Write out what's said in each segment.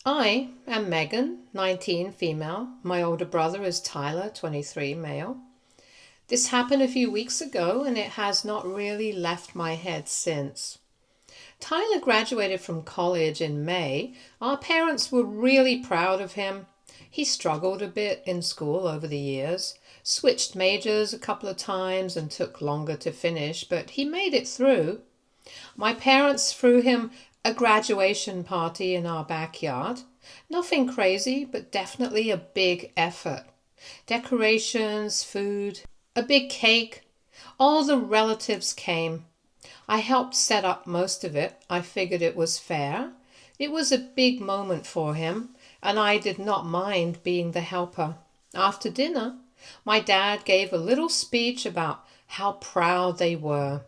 I am Megan, 19, female. My older brother is Tyler, 23, male. This happened a few weeks ago and it has not really left my head since. Tyler graduated from college in May. Our parents were really proud of him. He struggled a bit in school over the years, switched majors a couple of times and took longer to finish, but he made it through. My parents threw him a graduation party in our backyard. Nothing crazy, but definitely a big effort. Decorations, food, a big cake. All the relatives came. I helped set up most of it. I figured it was fair. It was a big moment for him, and I did not mind being the helper. After dinner, my dad gave a little speech about how proud they were.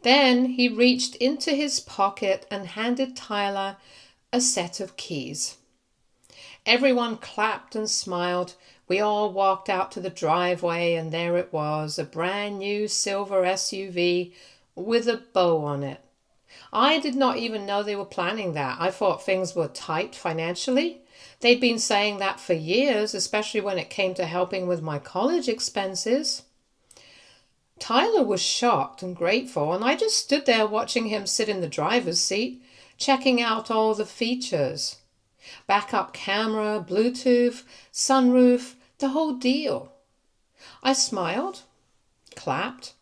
Then he reached into his pocket and handed Tyler a set of keys. Everyone clapped and smiled. We all walked out to the driveway and there it was, a brand new silver SUV with a bow on it. I did not even know they were planning that. I thought things were tight financially. They'd been saying that for years, especially when it came to helping with my college expenses. Tyler was shocked and grateful, and I just stood there watching him sit in the driver's seat, checking out all the features. Backup camera, Bluetooth, sunroof, the whole deal. I smiled, clapped,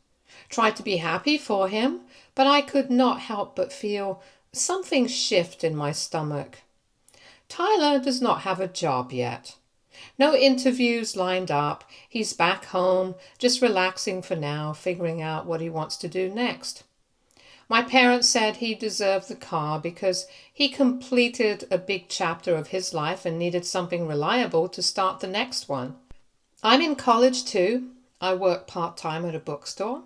tried to be happy for him, but I could not help but feel something shift in my stomach. Tyler does not have a job yet. No interviews lined up. He's back home, just relaxing for now, figuring out what he wants to do next. My parents said he deserved the car because he completed a big chapter of his life and needed something reliable to start the next one. I'm in college too. I work part-time at a bookstore,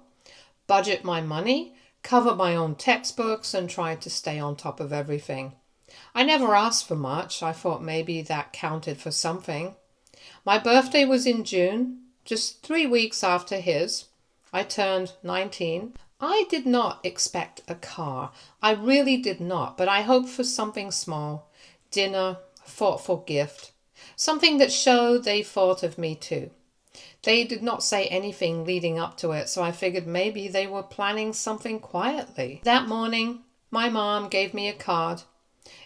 budget my money, cover my own textbooks, and try to stay on top of everything. I never asked for much. I thought maybe that counted for something. My birthday was in June, just 3 weeks after his. I turned 19. I did not expect a car. I really did not, but I hoped for something small. Dinner, a thoughtful gift. Something that showed they thought of me too. They did not say anything leading up to it, so I figured maybe they were planning something quietly. That morning, my mom gave me a card.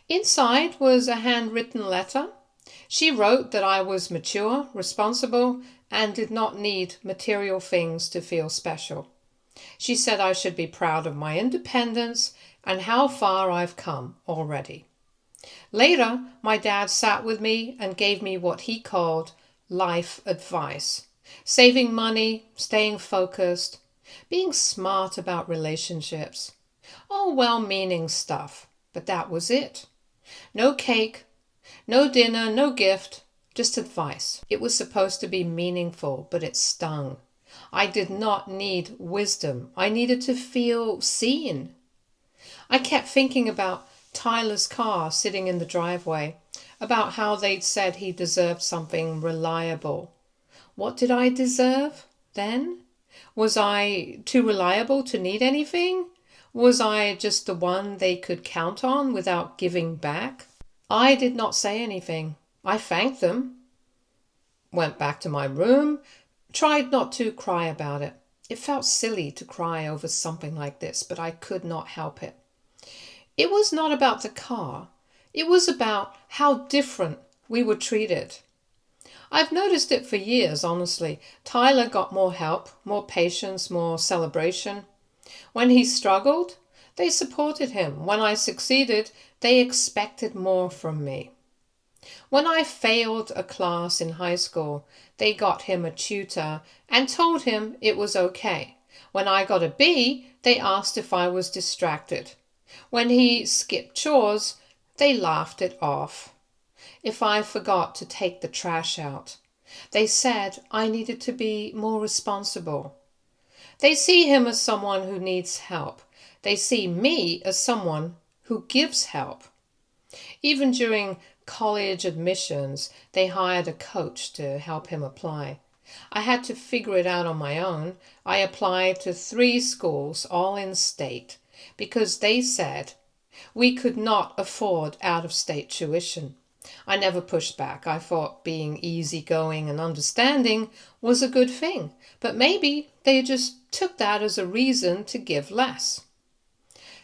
Inside was a handwritten letter. She wrote that I was mature, responsible, and did not need material things to feel special. She said I should be proud of my independence and how far I've come already. Later, my dad sat with me and gave me what he called life advice. Saving money, staying focused, being smart about relationships. All well-meaning stuff, but that was it. No cake, no dinner, no gift, just advice. It was supposed to be meaningful, but it stung. I did not need wisdom. I needed to feel seen. I kept thinking about Tyler's car sitting in the driveway, about how they'd said he deserved something reliable. What did I deserve then? Was I too reliable to need anything? Was I just the one they could count on without giving back? I did not say anything. I thanked them, went back to my room, tried not to cry about it. It felt silly to cry over something like this, but I could not help it. It was not about the car. It was about how different we were treated. I've noticed it for years, honestly. Tyler got more help, more patience, more celebration. When he struggled, they supported him. When I succeeded, they expected more from me. When I failed a class in high school, they got him a tutor and told him it was okay. When I got a B, they asked if I was distracted. When he skipped chores, they laughed it off. If I forgot to take the trash out, they said I needed to be more responsible. They see him as someone who needs help. They see me as someone who gives help. Even during college admissions, they hired a coach to help him apply. I had to figure it out on my own. I applied to 3 schools, all in state, because they said we could not afford out-of-state tuition. I never pushed back. I thought being easygoing and understanding was a good thing, but maybe they just took that as a reason to give less.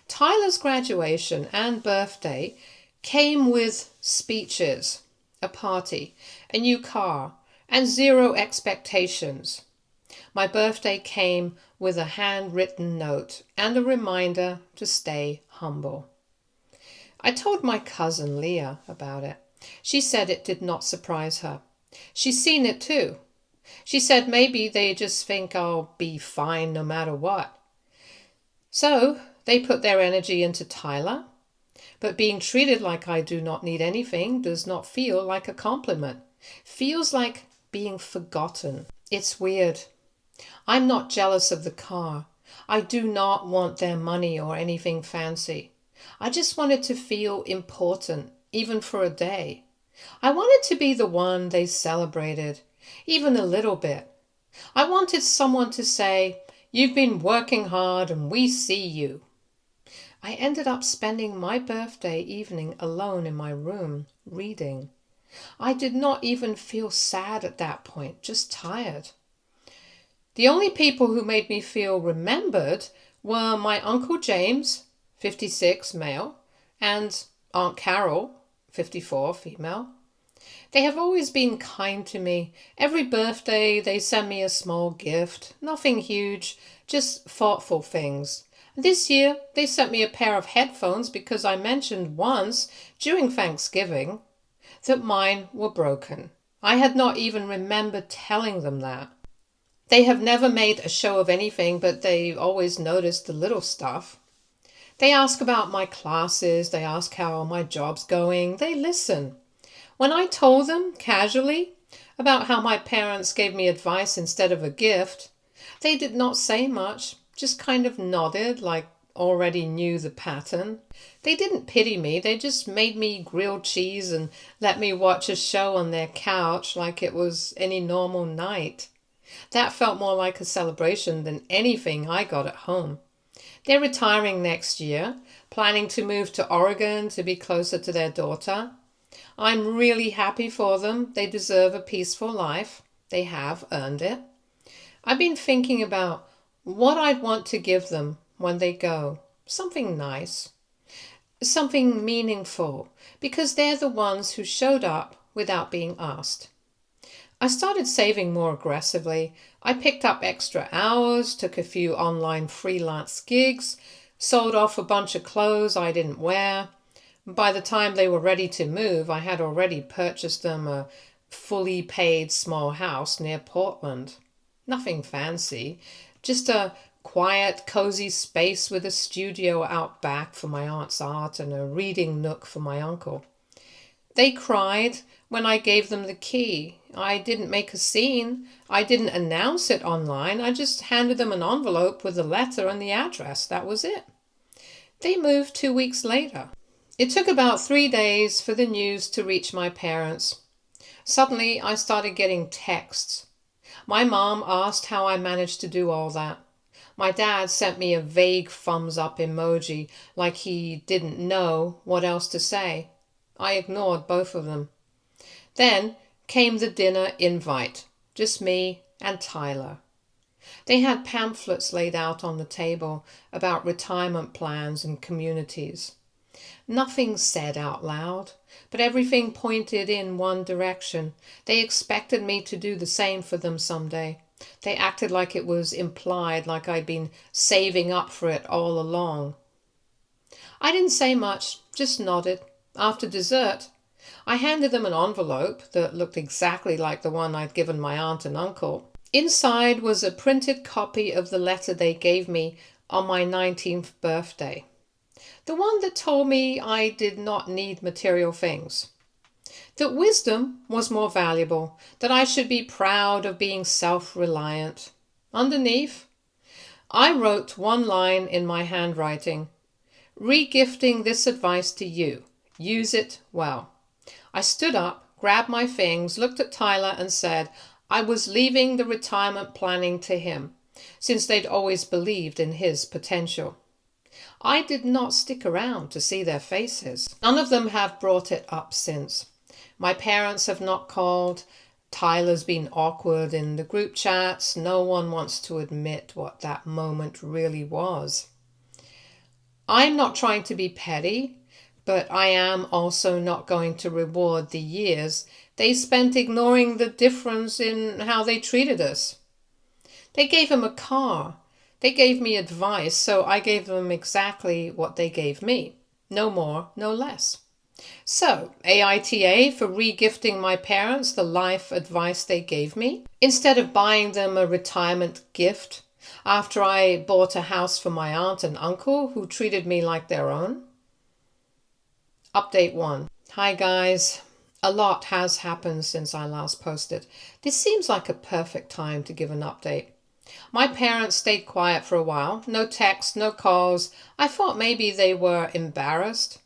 Tyler's graduation and birthday came with speeches, a party, a new car, and zero expectations. My birthday came with a handwritten note and a reminder to stay humble. I told my cousin Leah about it. She said it did not surprise her. She's seen it too. She said maybe they just think I'll be fine no matter what. So they put their energy into Tyler, but being treated like I do not need anything does not feel like a compliment. Feels like being forgotten. It's weird. I'm not jealous of the car. I do not want their money or anything fancy. I just wanted to feel important, even for a day. I wanted to be the one they celebrated, even a little bit. I wanted someone to say, "You've been working hard and we see you." I ended up spending my birthday evening alone in my room, reading. I did not even feel sad at that point, just tired. The only people who made me feel remembered were my Uncle James, 56, male, and Aunt Carol, 54, female. They have always been kind to me. Every birthday they send me a small gift, nothing huge, just thoughtful things. This year they sent me a pair of headphones because I mentioned once during Thanksgiving that mine were broken. I had not even remembered telling them that. They have never made a show of anything, but they always noticed the little stuff. They ask about my classes, they ask how my job's going, they listen. When I told them, casually, about how my parents gave me advice instead of a gift, they did not say much, just kind of nodded like already knew the pattern. They didn't pity me, they just made me grilled cheese and let me watch a show on their couch like it was any normal night. That felt more like a celebration than anything I got at home. They're retiring next year, planning to move to Oregon to be closer to their daughter. I'm really happy for them. They deserve a peaceful life. They have earned it. I've been thinking about what I'd want to give them when they go. Something nice. Something meaningful, because they're the ones who showed up without being asked. I started saving more aggressively. I picked up extra hours, took a few online freelance gigs, sold off a bunch of clothes I didn't wear. By the time they were ready to move, I had already purchased them a fully paid small house near Portland. Nothing fancy, just a quiet, cozy space with a studio out back for my aunt's art and a reading nook for my uncle. They cried when I gave them the key. I didn't make a scene. I didn't announce it online. I just handed them an envelope with the letter and the address. That was it. They moved 2 weeks later. It took about 3 days for the news to reach my parents. Suddenly, I started getting texts. My mom asked how I managed to do all that. My dad sent me a vague thumbs up emoji, like he didn't know what else to say. I ignored both of them. Then came the dinner invite, just me and Tyler. They had pamphlets laid out on the table about retirement plans and communities. Nothing said out loud, but everything pointed in one direction. They expected me to do the same for them someday. They acted like it was implied, like I'd been saving up for it all along. I didn't say much, just nodded. After dessert, I handed them an envelope that looked exactly like the one I'd given my aunt and uncle. Inside was a printed copy of the letter they gave me on my 19th birthday. The one that told me I did not need material things. That wisdom was more valuable, that I should be proud of being self-reliant. Underneath, I wrote one line in my handwriting, "Regifting this advice to you. Use it well." I stood up, grabbed my things, looked at Tyler and said I was leaving the retirement planning to him, since they'd always believed in his potential. I did not stick around to see their faces. None of them have brought it up since. My parents have not called. Tyler's been awkward in the group chats. No one wants to admit what that moment really was. I'm not trying to be petty, but I am also not going to reward the years they spent ignoring the difference in how they treated us. They gave him a car. They gave me advice, so I gave them exactly what they gave me. No more, no less. So, AITA for regifting my parents the life advice they gave me, instead of buying them a retirement gift after I bought a house for my aunt and uncle who treated me like their own. Update 1. Hi guys. A lot has happened since I last posted. This seems like a perfect time to give an update. My parents stayed quiet for a while. No texts, no calls. I thought maybe they were embarrassed.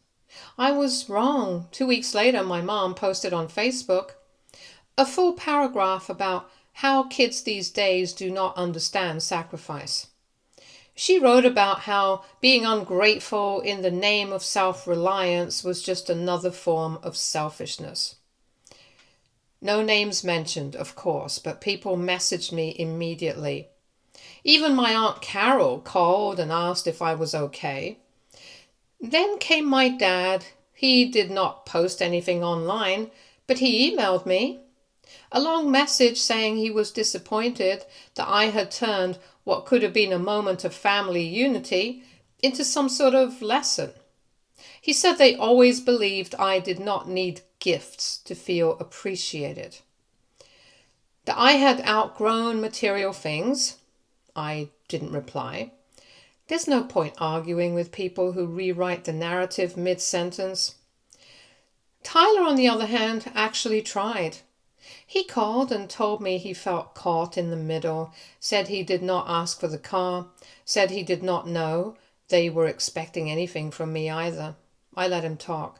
I was wrong. 2 weeks later, my mom posted on Facebook a full paragraph about how kids these days do not understand sacrifice. She wrote about how being ungrateful in the name of self-reliance was just another form of selfishness. No names mentioned, of course, but people messaged me immediately. Even my Aunt Carol called and asked if I was okay. Then came my dad. He did not post anything online, but he emailed me a long message saying he was disappointed that I had turned what could have been a moment of family unity into some sort of lesson. He said they always believed I did not need gifts to feel appreciated. That I had outgrown material things. I didn't reply. There's no point arguing with people who rewrite the narrative mid-sentence. Tyler, on the other hand, actually tried. He called and told me he felt caught in the middle, said he did not ask for the car, said he did not know they were expecting anything from me either. I let him talk.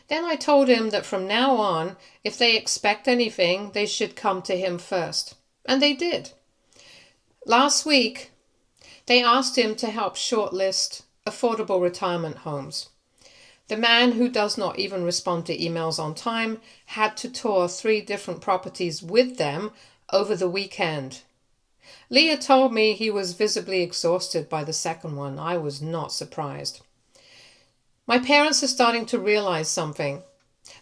Then I told him that from now on, if they expect anything, they should come to him first. And they did. Last week, they asked him to help shortlist affordable retirement homes. The man, who does not even respond to emails on time, had to tour 3 different properties with them over the weekend. Leah told me he was visibly exhausted by the second one. I was not surprised. My parents are starting to realize something,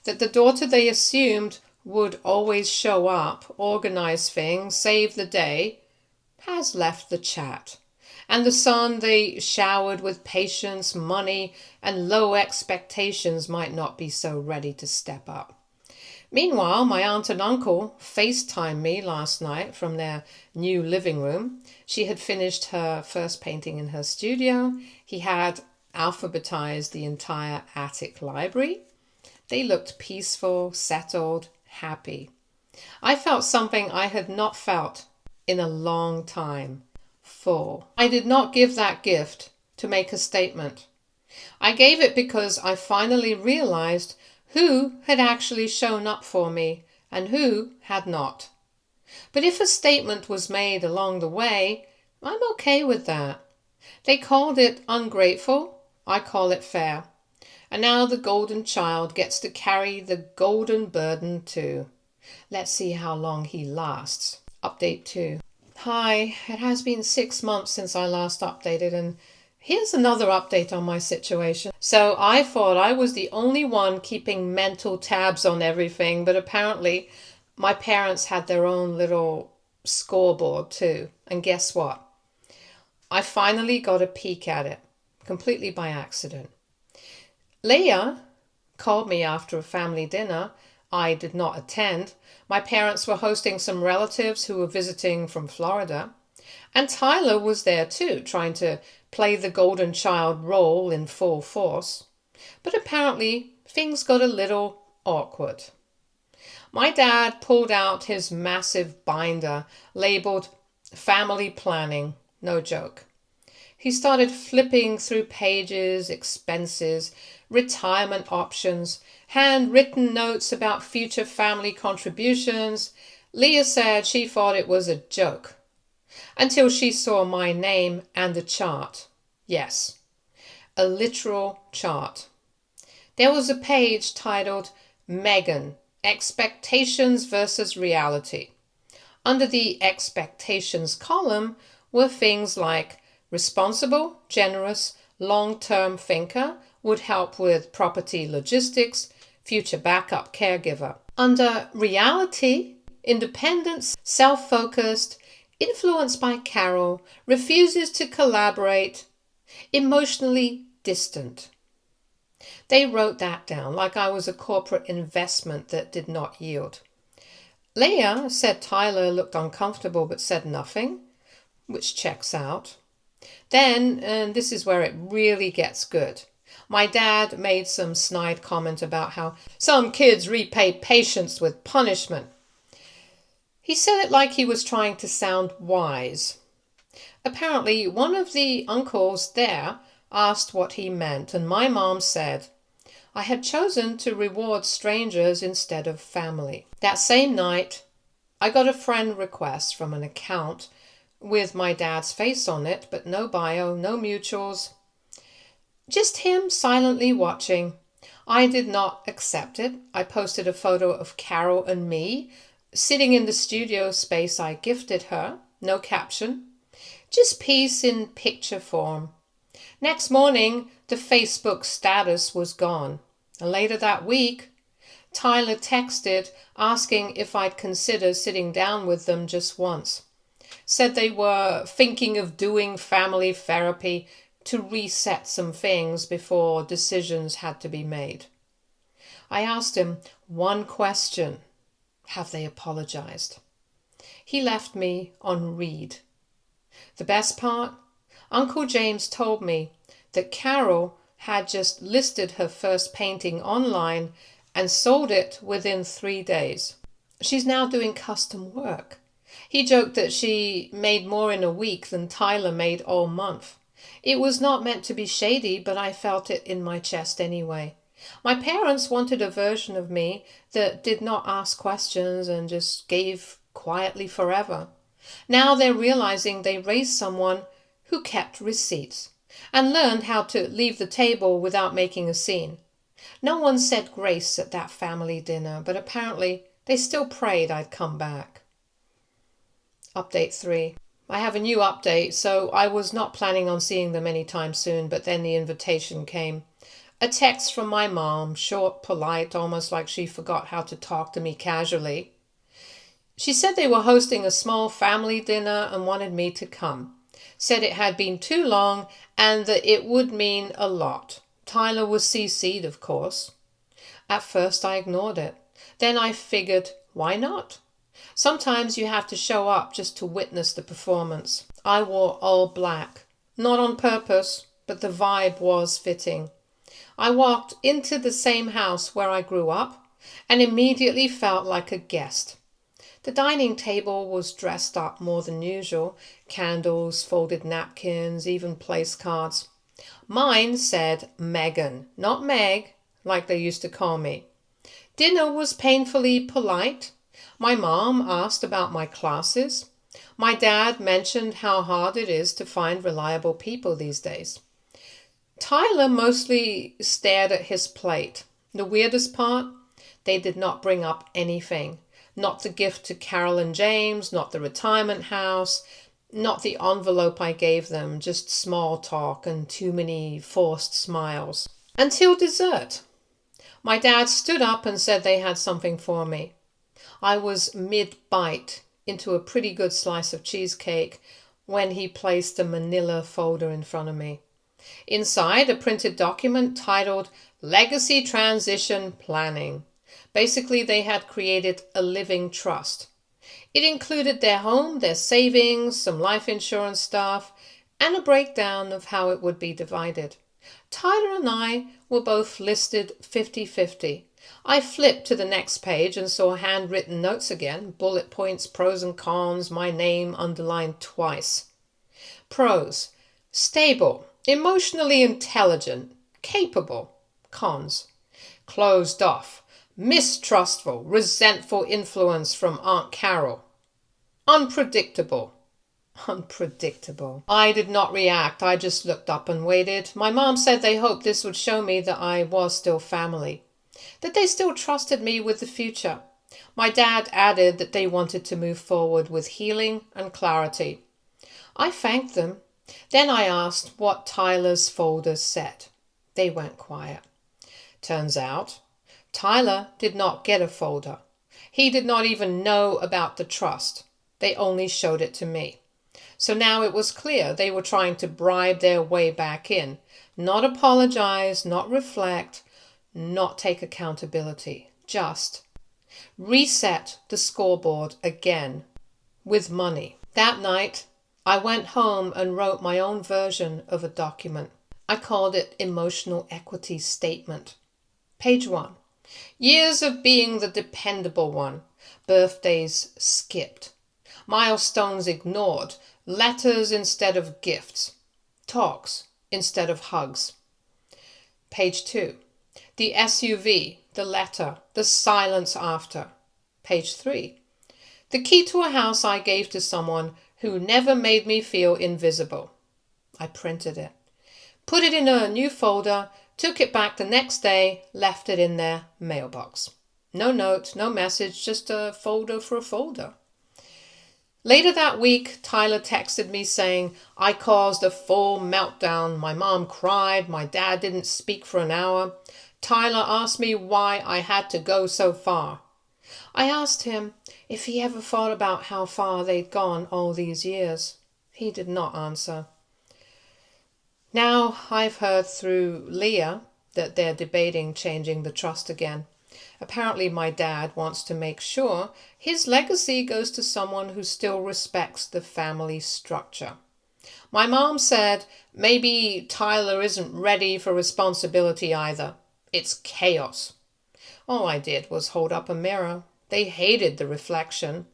that the daughter they assumed would always show up, organize things, save the day, has left the chat. And the son they showered with patience, money, and low expectations might not be so ready to step up. Meanwhile, my aunt and uncle FaceTimed me last night from their new living room. She had finished her first painting in her studio. He had alphabetized the entire attic library. They looked peaceful, settled, happy. I felt something I had not felt in a long time. Full. I did not give that gift to make a statement. I gave it because I finally realized who had actually shown up for me and who had not. But if a statement was made along the way, I'm okay with that. They called it ungrateful. I call it fair. And now the golden child gets to carry the golden burden too. Let's see how long he lasts. Update 2. Hi, it has been 6 months since I last updated, and here's another update on my situation. So I thought I was the only one keeping mental tabs on everything, but apparently my parents had their own little scoreboard too. And guess what? I finally got a peek at it, completely by accident. Leah called me after a family dinner I did not attend. My parents were hosting some relatives who were visiting from Florida. And Tyler was there too, trying to play the golden child role in full force. But apparently things got a little awkward. My dad pulled out his massive binder labeled Family Planning. No joke. He started flipping through pages, expenses, retirement options, handwritten notes about future family contributions. Leah said she thought it was a joke until she saw my name and the chart. Yes, a literal chart. There was a page titled Megan, expectations versus reality. Under the expectations column were things like responsible, generous, long-term thinker, would help with property logistics, future backup caregiver. Under reality, independent, self-focused, influenced by Carol, refuses to collaborate, emotionally distant. They wrote that down like I was a corporate investment that did not yield. Leah said Tyler looked uncomfortable but said nothing, which checks out. Then, and this is where it really gets good, my dad made some snide comment about how some kids repay patience with punishment. He said it like he was trying to sound wise. Apparently, one of the uncles there asked what he meant, and my mom said, I had chosen to reward strangers instead of family. That same night, I got a friend request from an account with my dad's face on it, but no bio, no mutuals. Just him silently watching. I did not accept it. I posted a photo of Carol and me sitting in the studio space I gifted her. No caption. Just peace in picture form. Next morning, the Facebook status was gone. And later that week, Tyler texted asking if I'd consider sitting down with them just once. Said they were thinking of doing family therapy to reset some things before decisions had to be made. I asked him one question. Have they apologized? He left me on read. The best part? Uncle James told me that Carol had just listed her first painting online and sold it within 3 days. She's now doing custom work. He joked that she made more in a week than Tyler made all month. It was not meant to be shady, but I felt it in my chest anyway. My parents wanted a version of me that did not ask questions and just gave quietly forever. Now they're realizing they raised someone who kept receipts and learned how to leave the table without making a scene. No one said grace at that family dinner, but apparently they still prayed I'd come back. Update 3. I have a new update, so I was not planning on seeing them anytime soon, but then the invitation came. A text from my mom, short, polite, almost like she forgot how to talk to me casually. She said they were hosting a small family dinner and wanted me to come. Said it had been too long and that it would mean a lot. Tyler was CC'd, of course. At first I ignored it. Then I figured, why not? Sometimes you have to show up just to witness the performance. I wore all black. Not on purpose, but the vibe was fitting. I walked into the same house where I grew up and immediately felt like a guest. The dining table was dressed up more than usual. Candles, folded napkins, even place cards. Mine said Megan, not Meg, like they used to call me. Dinner was painfully polite. My mom asked about my classes. My dad mentioned how hard it is to find reliable people these days. Tyler mostly stared at his plate. The weirdest part? They did not bring up anything. Not the gift to Carol and James, not the retirement house, not the envelope I gave them, just small talk and too many forced smiles. Until dessert. My dad stood up and said they had something for me. I was mid-bite into a pretty good slice of cheesecake when he placed a manila folder in front of me. Inside, a printed document titled Legacy Transition Planning. Basically, they had created a living trust. It included their home, their savings, some life insurance stuff, and a breakdown of how it would be divided. Tyler and I were both listed 50-50. I flipped to the next page and saw handwritten notes again, bullet points, pros and cons, my name underlined twice. Pros: stable, emotionally intelligent, capable. Cons: closed off, mistrustful, resentful influence from Aunt Carol. Unpredictable. Unpredictable. I did not react. I just looked up and waited. My mom said they hoped this would show me that I was still family. that they still trusted me with the future. My dad added that they wanted to move forward with healing and clarity. I thanked them. Then I asked what Tyler's folders said. They went quiet. Turns out, Tyler did not get a folder. He did not even know about the trust. They only showed it to me. So now it was clear they were trying to bribe their way back in. Not apologize, not reflect, not take accountability. Just reset the scoreboard again with money. That night, I went home and wrote my own version of a document. I called it Emotional Equity Statement. Page 1. Years of being the dependable one. Birthdays skipped. Milestones ignored. Letters instead of gifts. Talks instead of hugs. Page 2. The SUV, the letter, the silence after. Page 3. The key to a house I gave to someone who never made me feel invisible. I printed it. Put it in a new folder, took it back the next day, left it in their mailbox. No note, no message, just a folder for a folder. Later that week, Tyler texted me saying, I caused a full meltdown. My mom cried. My dad didn't speak for an hour. Tyler asked me why I had to go so far. I asked him if he ever thought about how far they'd gone all these years. He did not answer. Now I've heard through Leah that they're debating changing the trust again. Apparently my dad wants to make sure his legacy goes to someone who still respects the family structure. My mom said maybe Tyler isn't ready for responsibility either. It's chaos. All I did was hold up a mirror. They hated the reflection.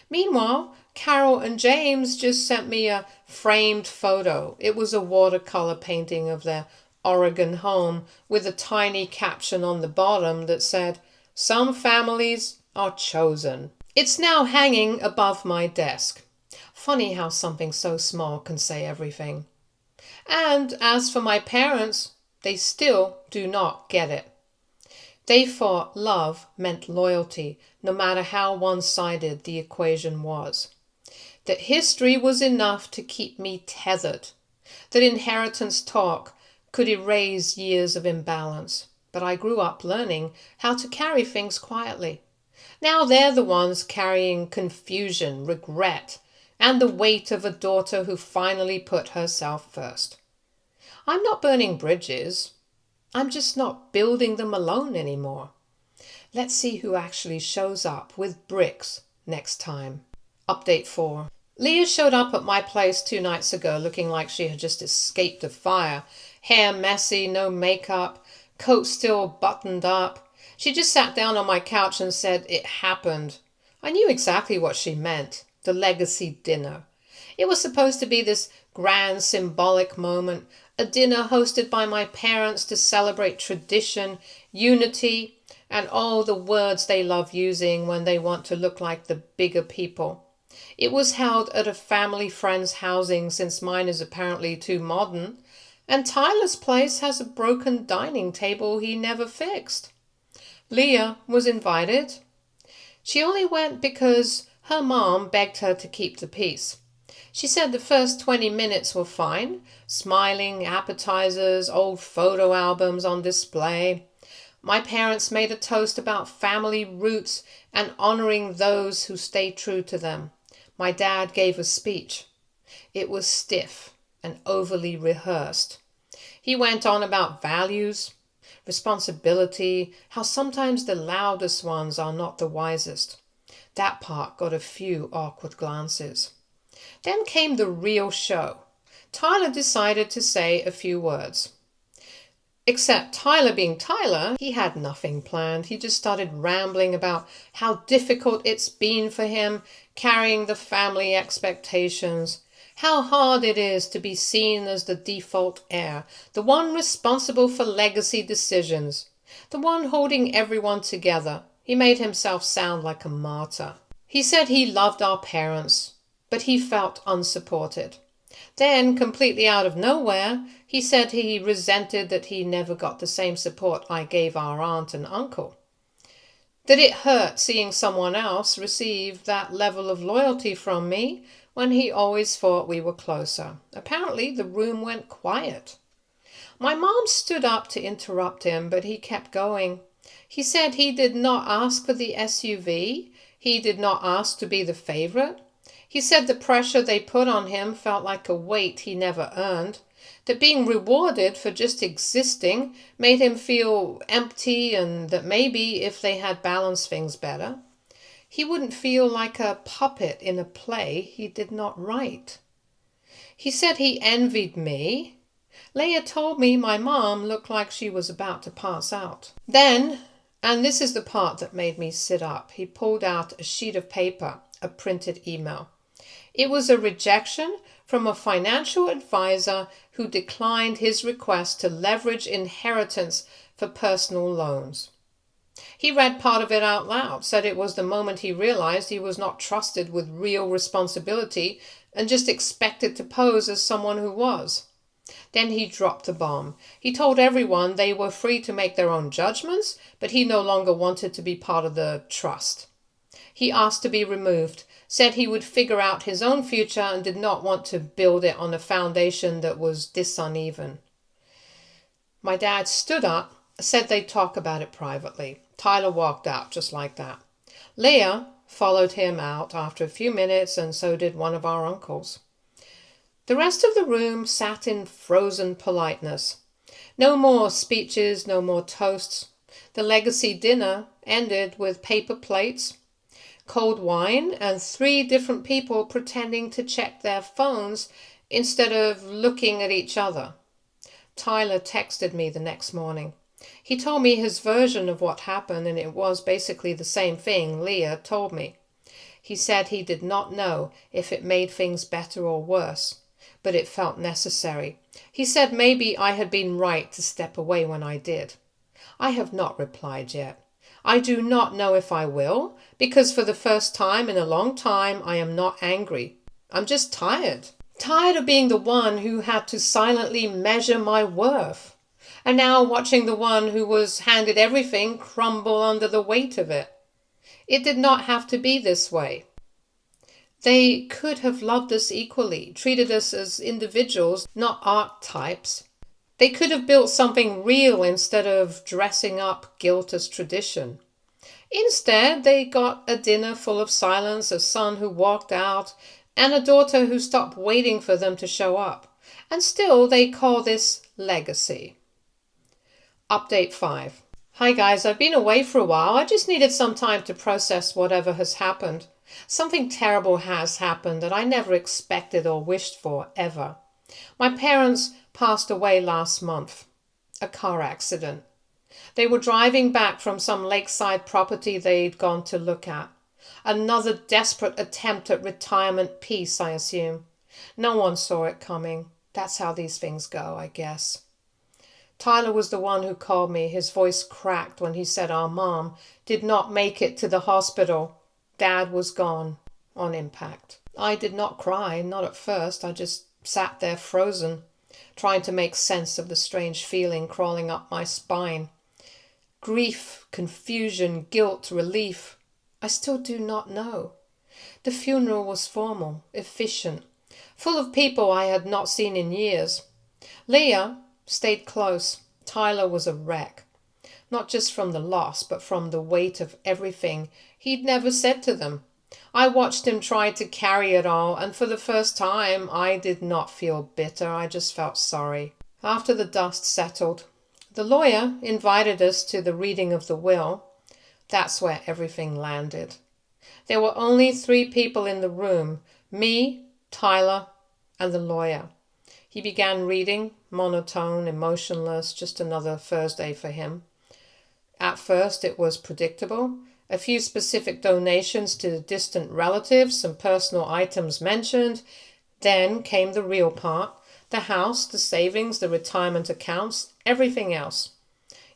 Meanwhile, Carol and James just sent me a framed photo. It was a watercolor painting of their Oregon home with a tiny caption on the bottom that said, "Some families are chosen." It's now hanging above my desk. Funny how something so small can say everything. And as for my parents, they still do not get it. They thought love meant loyalty, no matter how one-sided the equation was. That history was enough to keep me tethered. That inheritance talk could erase years of imbalance. But I grew up learning how to carry things quietly. Now they're the ones carrying confusion, regret, and the weight of a daughter who finally put herself first. I'm not burning bridges. I'm just not building them alone anymore. Let's see who actually shows up with bricks next time. Update 4. Leah showed up at my place 2 nights ago looking like she had just escaped a fire. Hair messy, no makeup, coat still buttoned up. She just sat down on my couch and said it happened. I knew exactly what she meant. The legacy dinner. It was supposed to be this grand symbolic moment, a dinner hosted by my parents to celebrate tradition, unity, and all the words they love using when they want to look like the bigger people. It was held at a family friend's housing since mine is apparently too modern, and Tyler's place has a broken dining table he never fixed. Leah was invited. She only went because her mom begged her to keep the peace. She said the first 20 minutes were fine, smiling appetizers, old photo albums on display. My parents made a toast about family roots and honoring those who stay true to them. My dad gave a speech. It was stiff and overly rehearsed. He went on about values, responsibility, how sometimes the loudest ones are not the wisest. That part got a few awkward glances. Then came the real show. Tyler decided to say a few words. Except Tyler being Tyler, he had nothing planned. He just started rambling about how difficult it's been for him, carrying the family expectations, how hard it is to be seen as the default heir, the one responsible for legacy decisions, the one holding everyone together. He made himself sound like a martyr. He said he loved our parents, but he felt unsupported. Then, completely out of nowhere, he said he resented that he never got the same support I gave our aunt and uncle. Did it hurt seeing someone else receive that level of loyalty from me when he always thought we were closer? Apparently, the room went quiet. My mom stood up to interrupt him, but he kept going. He said he did not ask for the SUV. He did not ask to be the favorite. He said the pressure they put on him felt like a weight he never earned, that being rewarded for just existing made him feel empty, and that maybe if they had balanced things better, he wouldn't feel like a puppet in a play he did not write. He said he envied me. Leia told me my mom looked like she was about to pass out. Then, and this is the part that made me sit up, he pulled out a sheet of paper, a printed email. It was a rejection from a financial advisor who declined his request to leverage inheritance for personal loans. He read part of it out loud, said it was the moment he realized he was not trusted with real responsibility and just expected to pose as someone who was. Then he dropped the bomb. He told everyone they were free to make their own judgments, but he no longer wanted to be part of the trust. He asked to be removed, said he would figure out his own future and did not want to build it on a foundation that was this uneven. My dad stood up, said they'd talk about it privately. Tyler walked out just like that. Leia followed him out after a few minutes, and so did one of our uncles. The rest of the room sat in frozen politeness. No more speeches, no more toasts. The legacy dinner ended with paper plates, cold wine, and 3 different people pretending to check their phones instead of looking at each other. Tyler texted me the next morning. He told me his version of what happened, and it was basically the same thing Leia told me. He said he did not know if it made things better or worse, but it felt necessary. He said maybe I had been right to step away when I did. I have not replied yet. I do not know if I will, because for the first time in a long time I am not angry. I'm just tired. Tired of being the one who had to silently measure my worth, and now watching the one who was handed everything crumble under the weight of it. It did not have to be this way. They could have loved us equally, treated us as individuals, not archetypes. They could have built something real instead of dressing up guilt as tradition. Instead, they got a dinner full of silence, a son who walked out, and a daughter who stopped waiting for them to show up. And still they call this legacy. Update 5. Hi guys, I've been away for a while. I just needed some time to process whatever has happened. Something terrible has happened that I never expected or wished for, ever. My parents passed away last month. A car accident. They were driving back from some lakeside property they'd gone to look at. Another desperate attempt at retirement peace, I assume. No one saw it coming. That's how these things go, I guess. Tyler was the one who called me. His voice cracked when he said our mom did not make it to the hospital. Dad was gone on impact. I did not cry, not at first. I just sat there frozen, trying to make sense of the strange feeling crawling up my spine. Grief, confusion, guilt, relief. I still do not know. The funeral was formal, efficient, full of people I had not seen in years. Leia stayed close. Tyler was a wreck. Not just from the loss, but from the weight of everything he'd never said to them. I watched him try to carry it all, and for the first time I did not feel bitter. I just felt sorry. After the dust settled, the lawyer invited us to the reading of the will. That's where everything landed. There were only 3 people in the room, me, Tyler, and the lawyer. He began reading, monotone, emotionless, just another Thursday for him. At first it was predictable. A few specific donations to distant relatives, some personal items mentioned. Then came the real part. The house, the savings, the retirement accounts, everything else.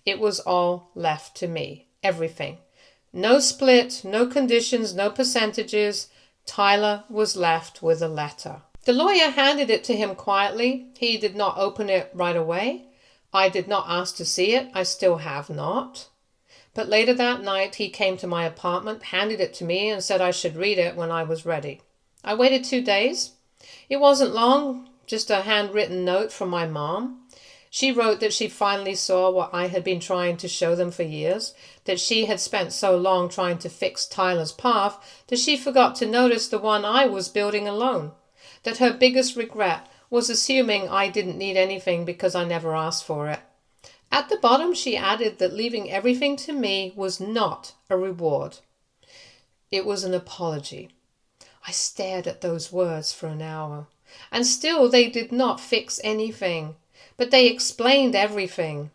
It was all left to me. Everything. No split, no conditions, no percentages. Tyler was left with a letter. The lawyer handed it to him quietly. He did not open it right away. I did not ask to see it. I still have not. But later that night he came to my apartment, handed it to me, and said I should read it when I was ready. I waited 2 days. It wasn't long, just a handwritten note from my mom. She wrote that she finally saw what I had been trying to show them for years, that she had spent so long trying to fix Tyler's path that she forgot to notice the one I was building alone, that her biggest regret was assuming I didn't need anything because I never asked for it. At the bottom she added that leaving everything to me was not a reward. It was an apology. I stared at those words for an hour, and still they did not fix anything, but they explained everything.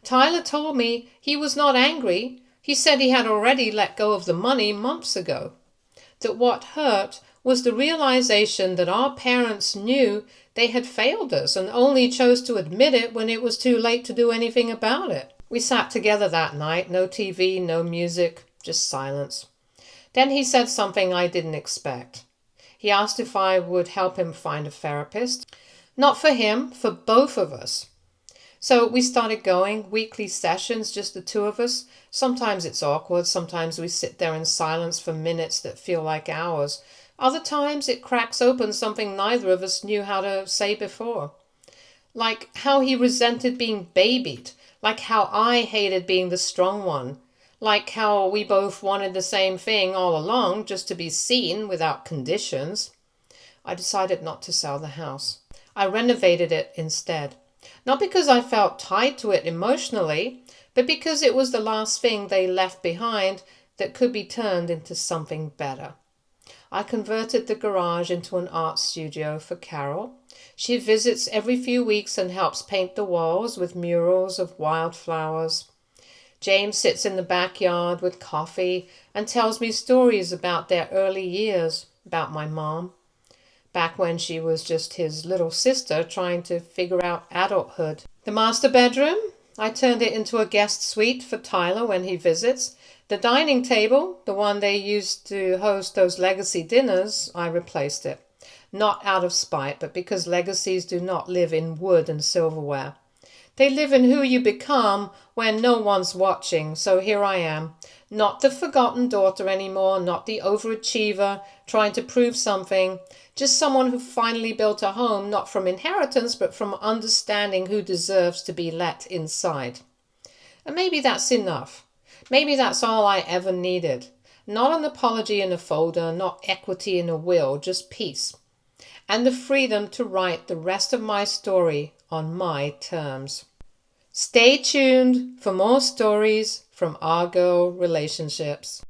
Tyler told me he was not angry. He said he had already let go of the money months ago. That what hurt was the realization that our parents knew they had failed us and only chose to admit it when it was too late to do anything about it. We sat together that night, no TV, no music, just silence. Then he said something I didn't expect. He asked if I would help him find a therapist. Not for him, for both of us. So we started going, weekly sessions, just the two of us. Sometimes it's awkward, sometimes we sit there in silence for minutes that feel like hours. Other times it cracks open something neither of us knew how to say before. Like how he resented being babied, like how I hated being the strong one, like how we both wanted the same thing all along, just to be seen without conditions. I decided not to sell the house. I renovated it instead. Not because I felt tied to it emotionally, but because it was the last thing they left behind that could be turned into something better. I converted the garage into an art studio for Carol. She visits every few weeks and helps paint the walls with murals of wildflowers. James sits in the backyard with coffee and tells me stories about their early years, about my mom, back when she was just his little sister trying to figure out adulthood. The master bedroom, I turned it into a guest suite for Tyler when he visits. The dining table, the one they used to host those legacy dinners, I replaced it. Not out of spite, but because legacies do not live in wood and silverware. They live in who you become when no one's watching, so here I am. Not the forgotten daughter anymore, not the overachiever trying to prove something, just someone who finally built a home, not from inheritance, but from understanding who deserves to be let inside. And maybe that's enough. Maybe that's all I ever needed. Not an apology in a folder, not equity in a will, just peace. And the freedom to write the rest of my story on my terms. Stay tuned for more stories from our girl relationships.